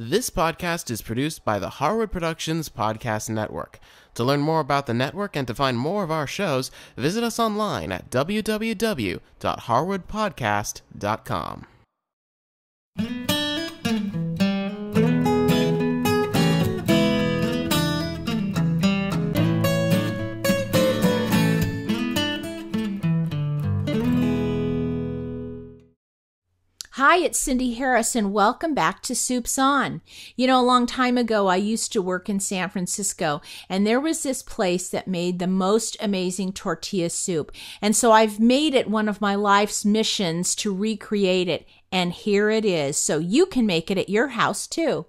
This podcast is produced by the Harwood Productions Podcast Network. To learn more about the network and to find more of our shows, visit us online at www.harwoodpodcast.com. Hi, it's Cindy Harris, and welcome back to Soups On. You know, a long time ago, I used to work in San Francisco, and there was this place that made the most amazing tortilla soup. And so I've made it one of my life's missions to recreate it, and here it is. So you can make it at your house, too.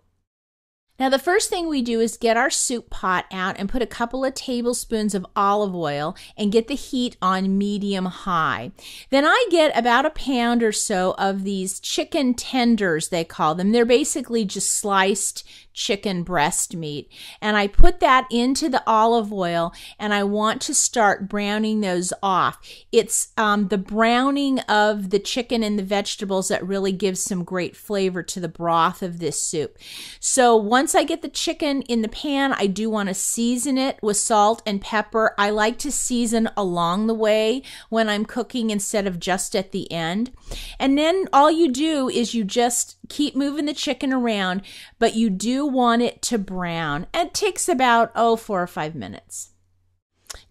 Now, the first thing we do is get our soup pot out and put a couple of tablespoons of olive oil and get the heat on medium-high. Then I get about a pound or so of these chicken tenders, they call them. They're basically just sliced chicken breast meat. And I put that into the olive oil, and I want to start browning those off. It's the browning of the chicken and the vegetables that really gives some great flavor to the broth of this soup. So once I get the chicken in the pan, I do want to season it with salt and pepper. I like to season along the way when I'm cooking instead of just at the end. And then all you do is you just keep moving the chicken around, but you do want it to brown. It takes about, 4 or 5 minutes.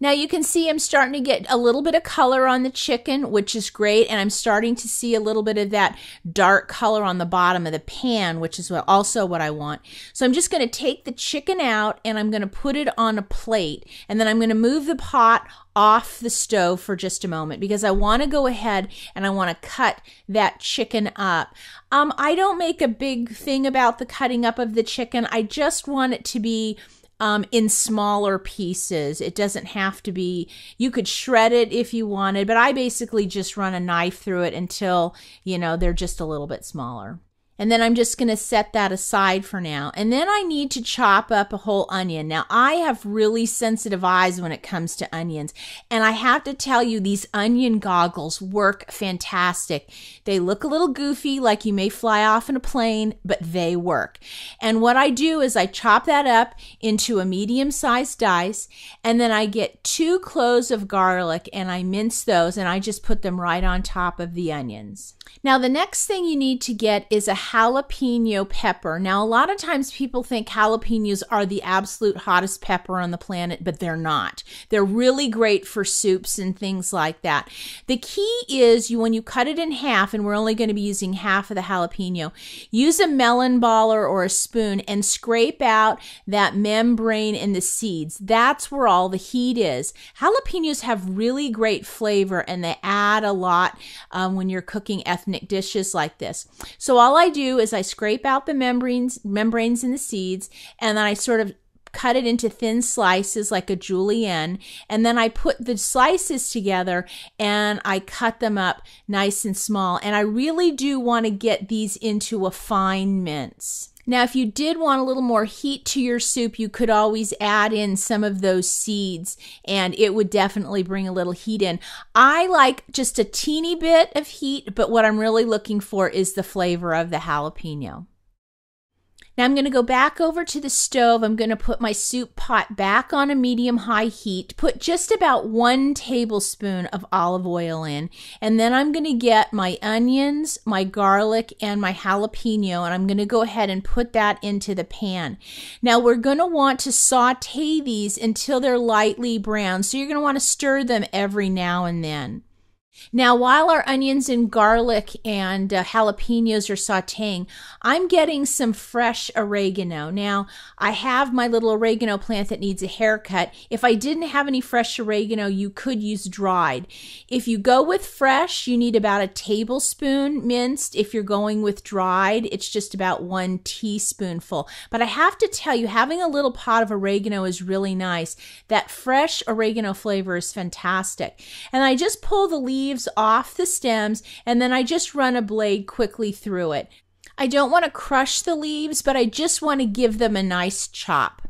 Now you can see I'm starting to get a little bit of color on the chicken, which is great, and I'm starting to see a little bit of that dark color on the bottom of the pan, which is also what I want. So I'm just going to take the chicken out, and I'm going to put it on a plate, and then I'm going to move the pot off the stove for just a moment because I want to go ahead and I want to cut that chicken up. I don't make a big thing about the cutting up of the chicken. I just want it to be in smaller pieces. It doesn't have to be, you could shred it if you wanted, but I basically just run a knife through it until, they're just a little bit smaller. And then I'm just going to set that aside for now. And then I need to chop up a whole onion. Now, I have really sensitive eyes when it comes to onions. And I have to tell you, these onion goggles work fantastic. They look a little goofy, like you may fly off in a plane, but they work. And what I do is I chop that up into a medium-sized dice. And then I get 2 cloves of garlic and I mince those and I just put them right on top of the onions. Now, the next thing you need to get is a jalapeno pepper. Now, a lot of times people think jalapenos are the absolute hottest pepper on the planet, but they're not. They're really great for soups and things like that. The key is when you cut it in half, and we're only going to be using half of the jalapeno, use a melon baller or a spoon and scrape out that membrane and the seeds. That's where all the heat is. Jalapenos have really great flavor, and they add a lot when you're cooking ethnic dishes like this. So all I do is I scrape out the membranes and the seeds, and then I sort of cut it into thin slices like a julienne, and then I put the slices together and I cut them up nice and small. And I really do want to get these into a fine mince. Now, if you did want a little more heat to your soup, you could always add in some of those seeds, and it would definitely bring a little heat in. I like just a teeny bit of heat, but what I'm really looking for is the flavor of the jalapeno. Now I'm going to go back over to the stove. I'm going to put my soup pot back on a medium-high heat, put just about 1 tablespoon of olive oil in, and then I'm going to get my onions, my garlic, and my jalapeno, and I'm going to go ahead and put that into the pan. Now we're going to want to saute these until they're lightly brown, so you're going to want to stir them every now and then. Now, while our onions and garlic and jalapenos are sauteing, I'm getting some fresh oregano. Now, I have my little oregano plant that needs a haircut. If I didn't have any fresh oregano, you could use dried. If you go with fresh, you need about a tablespoon minced. If you're going with dried, it's just about 1 teaspoonful. But I have to tell you, having a little pot of oregano is really nice. That fresh oregano flavor is fantastic. And I just pull the leaves off the stems, and then I just run a blade quickly through it. I don't want to crush the leaves, but I just want to give them a nice chop.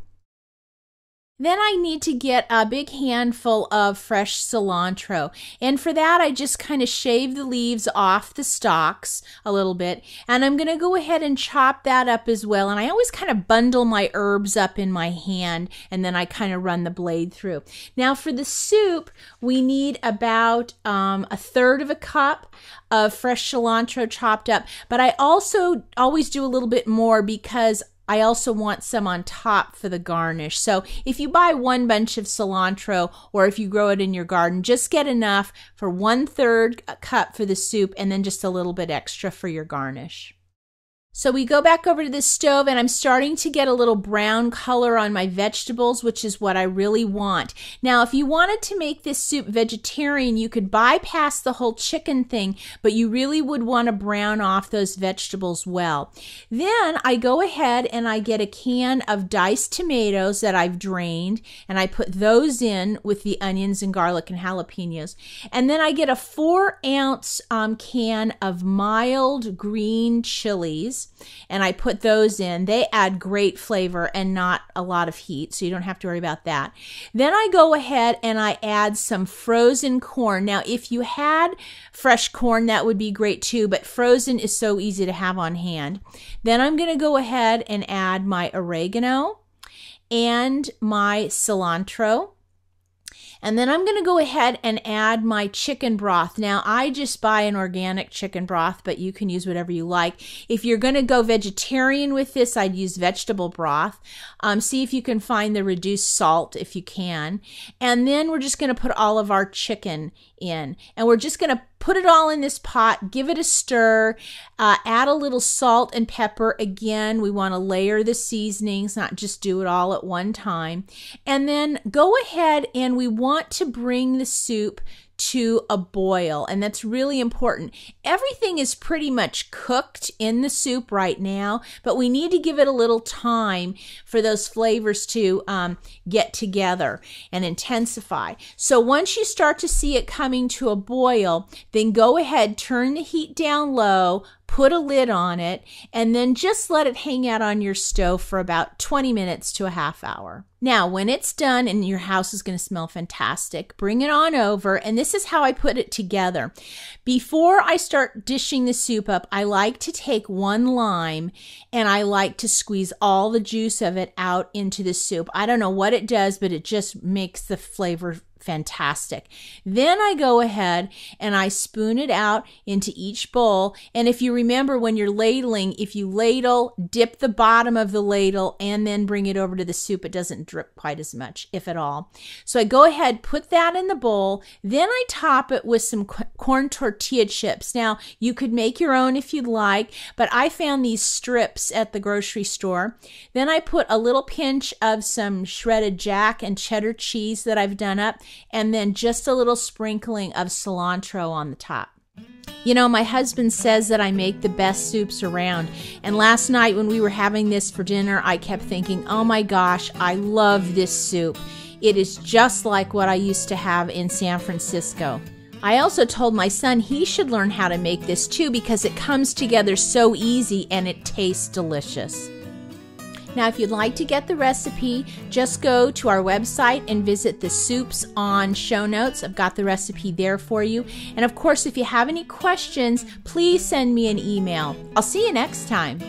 Then I need to get a big handful of fresh cilantro. And for that, I just kind of shave the leaves off the stalks a little bit. And I'm going to go ahead and chop that up as well. And I always kind of bundle my herbs up in my hand, and then I kind of run the blade through. Now for the soup, we need about a third of a cup of fresh cilantro chopped up. But I also always do a little bit more because I also want some on top for the garnish. So if you buy one bunch of cilantro or if you grow it in your garden, just get enough for 1/3 cup for the soup and then just a little bit extra for your garnish. So we go back over to the stove, and I'm starting to get a little brown color on my vegetables, which is what I really want. Now, if you wanted to make this soup vegetarian, you could bypass the whole chicken thing, but you really would want to brown off those vegetables well. Then I go ahead and I get a can of diced tomatoes that I've drained, and I put those in with the onions and garlic and jalapenos. And then I get a 4-ounce can of mild green chilies, and I put those in. They add great flavor and not a lot of heat, so you don't have to worry about that. Then I go ahead and I add some frozen corn. Now, if you had fresh corn, that would be great too, but frozen is so easy to have on hand. Then I'm going to go ahead and add my oregano and my cilantro. And then I'm going to go ahead and add my chicken broth. Now, I just buy an organic chicken broth, but you can use whatever you like. If you're going to go vegetarian with this, I'd use vegetable broth. See if you can find the reduced salt if you can. And then we're just going to put all of our chicken in. And we're just going to put it all in this pot, give it a stir, add a little salt and pepper. Again, we want to layer the seasonings, not just do it all at one time. And then go ahead and we want to bring the soup to a boil, and that's really important. Everything is pretty much cooked in the soup right now, but we need to give it a little time for those flavors to get together and intensify. So once you start to see it coming to a boil, then go ahead, turn the heat down low, put a lid on it, and then just let it hang out on your stove for about 20 minutes to a half hour. Now, when it's done, and your house is going to smell fantastic, bring it on over, and this is how I put it together. Before I start dishing the soup up, I like to take one lime, and I like to squeeze all the juice of it out into the soup. I don't know what it does, but it just makes the flavor fantastic. Then I go ahead and I spoon it out into each bowl. And if you remember when you're ladling, if you ladle, dip the bottom of the ladle and then bring it over to the soup, it doesn't drip quite as much, if at all. So I go ahead, put that in the bowl. Then I top it with some corn tortilla chips. Now, you could make your own if you'd like, but I found these strips at the grocery store. Then I put a little pinch of some shredded jack and cheddar cheese that I've done up, and then just a little sprinkling of cilantro on the top. You know, my husband says that I make the best soups around, and last night when we were having this for dinner, I kept thinking, oh my gosh, I love this soup. It is just like what I used to have in San Francisco. I also told my son he should learn how to make this too because it comes together so easy and it tastes delicious. Now, if you'd like to get the recipe, just go to our website and visit the Soups On show notes. I've got the recipe there for you. And of course, if you have any questions, please send me an email. I'll see you next time.